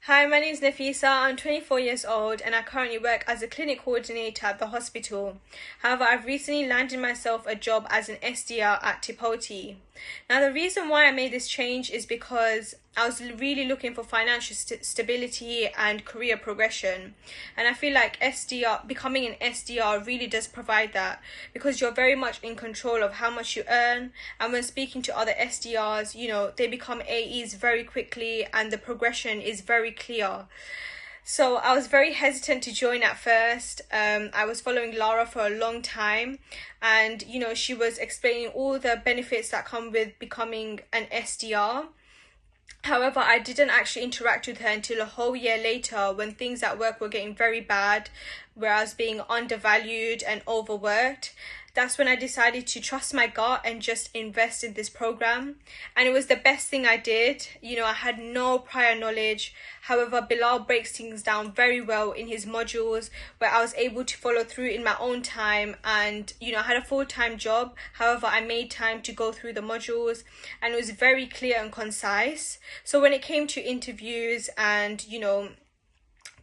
Hi, my name is Nafisa. I'm 24 years old and I currently work as a clinic coordinator at the hospital. However, I've recently landed myself a job as an SDR at Tipoti. Now, the reason why I made this change is because I was really looking for financial stability and career progression. And I feel like becoming an SDR really does provide that because you're very much in control of how much you earn. And when speaking to other SDRs, they become AEs very quickly and the progression is very clear. So I was very hesitant to join at first. I was following Lara for a long time and, she was explaining all the benefits that come with becoming an SDR. However, I didn't actually interact with her until a whole year later when things at work were getting very bad, where I was being undervalued and overworked. That's when I decided to trust my gut and just invest in this program. And it was the best thing I did. I had no prior knowledge. However, Bilal breaks things down very well in his modules where I was able to follow through in my own time. And, I had a full-time job. However, I made time to go through the modules and it was very clear and concise. So when it came to interviews and,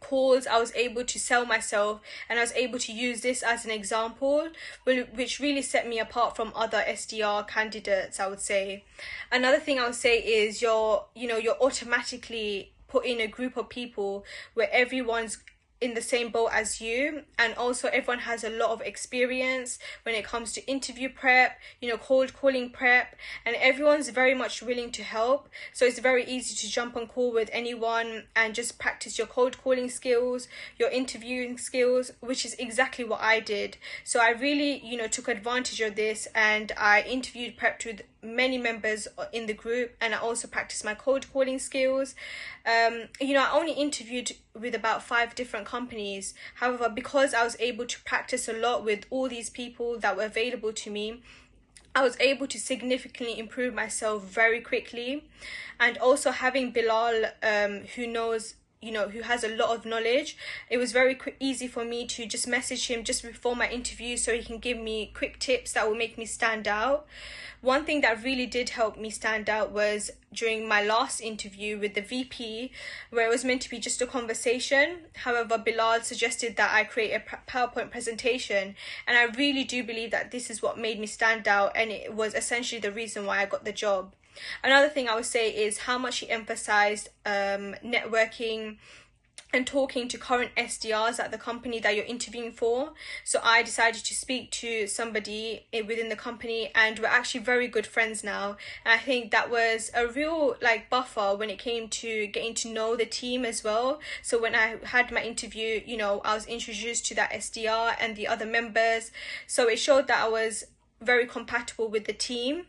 calls, I was able to sell myself and I was able to use this as an example, which really set me apart from other SDR candidates, I would say. Another thing I would say is you're automatically put in a group of people where everyone's in the same boat as you, and also everyone has a lot of experience when it comes to interview prep, cold calling prep, and everyone's very much willing to help. So it's very easy to jump on call with anyone and just practice your cold calling skills, your interviewing skills, which is exactly what I did. So I really took advantage of this and I interviewed, prepped with many members in the group, and I also practiced my cold calling skills. I only interviewed with about 5 different companies. However, because I was able to practice a lot with all these people that were available to me, I was able to significantly improve myself very quickly. And also having Bilal, who knows who has a lot of knowledge, it was very easy for me to just message him just before my interview so he can give me quick tips that will make me stand out. One thing that really did help me stand out was during my last interview with the VP, where it was meant to be just a conversation. However, Bilal suggested that I create a PowerPoint presentation, and I really do believe that this is what made me stand out, and it was essentially the reason why I got the job. Another thing I would say is how much he emphasized networking and talking to current SDRs at the company that you're interviewing for. So I decided to speak to somebody within the company and we're actually very good friends now. And I think that was a real buffer when it came to getting to know the team as well. So when I had my interview, I was introduced to that SDR and the other members. So it showed that I was very compatible with the team.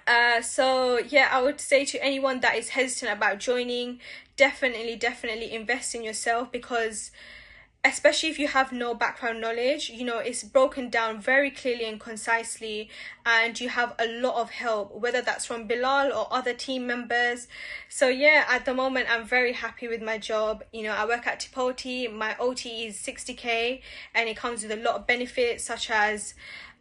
I would say to anyone that is hesitant about joining, definitely invest in yourself, because especially if you have no background knowledge, it's broken down very clearly and concisely, and you have a lot of help, whether that's from Bilal or other team members. So at the moment I'm very happy with my job. I work at Tipoti. My OT is 60k and it comes with a lot of benefits such as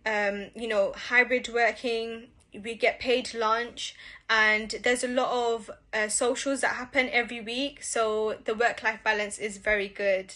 hybrid working. We get paid lunch and there's a lot of socials that happen every week, so the work-life balance is very good.